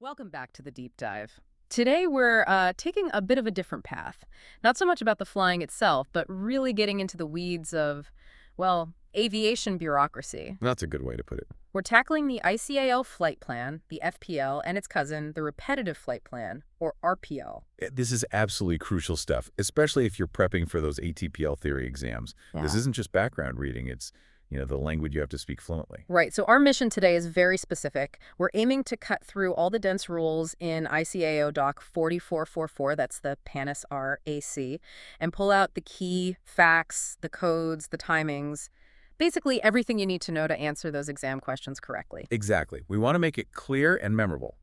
Welcome back to the deep dive. Today we're taking a bit of a different path. Not so much about the flying itself, but really getting into the weeds of, well, aviation bureaucracy. That's a good way to put it. We're tackling the ICAO flight plan, the FPL, and its cousin, the repetitive flight plan, or RPL. This is absolutely crucial stuff, especially if you're prepping for those ATPL theory exams. This isn't just background reading. It's, the language you have to speak fluently. Right. So our mission today is very specific. We're aiming to cut through all the dense rules in ICAO Doc 4444, that's the PANIS RAC, and pull out the key facts, the codes, the timings, basically everything you need to know to answer those exam questions correctly. Exactly. We want to make it clear and memorable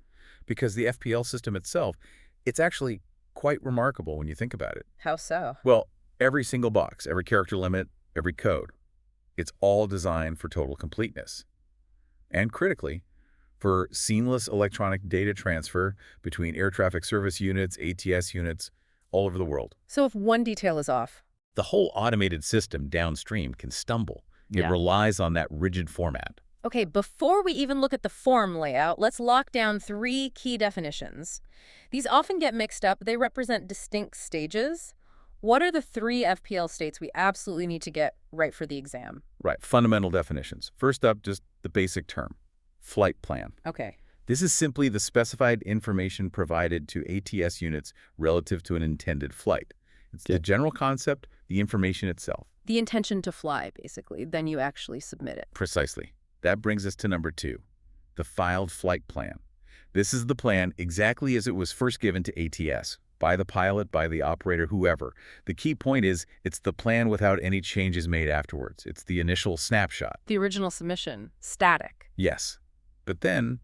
because the FPL system itself, it's actually quite remarkable when you think about it. How so? Well, every single box, every character limit, every code, it's all designed for total completeness. And critically, for seamless electronic data transfer between air traffic service units, ATS units, all over the world. So if one detail is off, the whole automated system downstream can stumble. It relies on that rigid format. Okay, before we even look at the form layout, let's lock down 3 key definitions. These often get mixed up. They represent distinct stages. What are the 3 FPL states we absolutely need to get right for the exam? Right, fundamental definitions. First up, just the basic term, flight plan. Okay. This is simply the specified information provided to ATS units relative to an intended flight. It's the general concept, the information itself. The intention to fly, basically. Then you actually submit it. Precisely. That brings us to number 2, the filed flight plan. This is the plan exactly as it was first given to ATS, by the pilot, by the operator, whoever. The key point is it's the plan without any changes made afterwards. It's the initial snapshot. The original submission, static. Yes. But then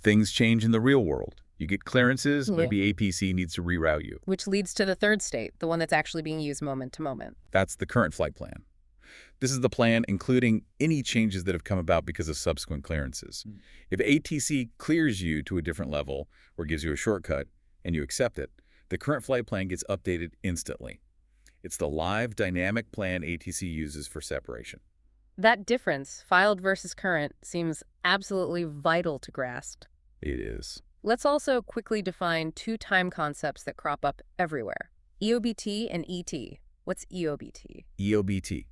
things change in the real world. You get clearances, maybe APC needs to reroute you. Which leads to the 3rd state, the one that's actually being used moment to moment. That's the current flight plan. This is the plan including any changes that have come about because of subsequent clearances. If ATC clears you to a different level or gives you a shortcut and you accept it, the current flight plan gets updated instantly. It's the live dynamic plan ATC uses for separation. That difference, filed versus current, seems absolutely vital to grasp. It is. Let's also quickly define 2 time concepts that crop up everywhere, EOBT and ET. What's EOBT? EOBT.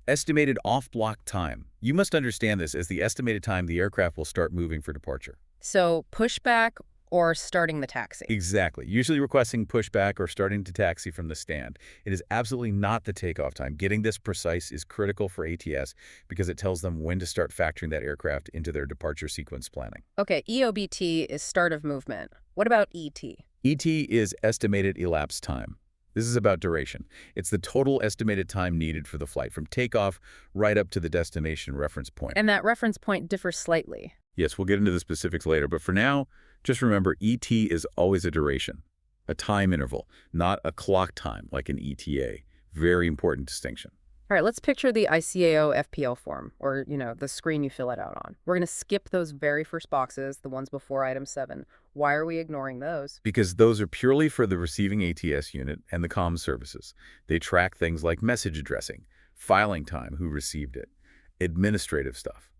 Estimated off-block time. You must understand this as the estimated time the aircraft will start moving for departure. So pushback or starting the taxi. Exactly. Usually requesting pushback or starting to taxi from the stand. It is absolutely not the takeoff time. Getting this precise is critical for ATS because it tells them when to start factoring that aircraft into their departure sequence planning. Okay, EOBT is start of movement. What about ET? ET is estimated elapsed time. This is about duration. It's the total estimated time needed for the flight from takeoff right up to the destination reference point. And that reference point differs slightly. Yes, we'll get into the specifics later, but for now, just remember ET is always a duration, a time interval, not a clock time like an ETA. Very important distinction. All right, let's picture the ICAO FPL form, or, the screen you fill it out on. We're going to skip those very first boxes, the ones before item 7. Why are we ignoring those? Because those are purely for the receiving ATS unit and the comm services. They track things like message addressing, filing time, who received it, administrative stuff.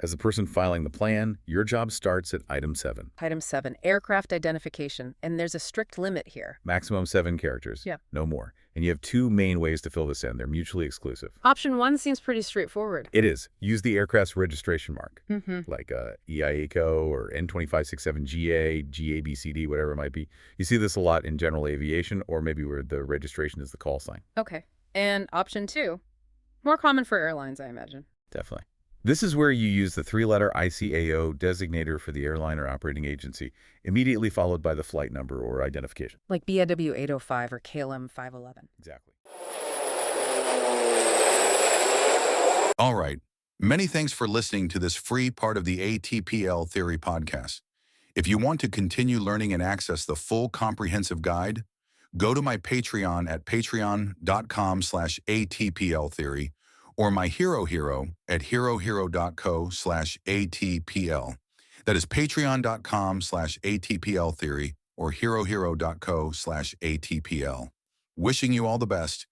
As the person filing the plan, your job starts at item 7. Item 7, aircraft identification. And there's a strict limit here. Maximum 7 characters. Yeah. No more. And you have 2 main ways to fill this in. They're mutually exclusive. Option 1 seems pretty straightforward. It is. Use the aircraft's registration mark, like EIACO or N2567GA, GABCD, whatever it might be. You see this a lot in general aviation, or maybe where the registration is the call sign. Okay. And option 2, more common for airlines, I imagine. Definitely. This is where you use the 3-letter ICAO designator for the airline or operating agency, immediately followed by the flight number or identification. Like BAW 805 or KLM 511. Exactly. All right. Many thanks for listening to this free part of the ATPL Theory podcast. If you want to continue learning and access the full comprehensive guide, go to my Patreon at patreon.com/ATPLtheory or my Hero at herohero.co/ATPL. That is patreon.com/ATPLtheory or herohero.co/ATPL. Wishing you all the best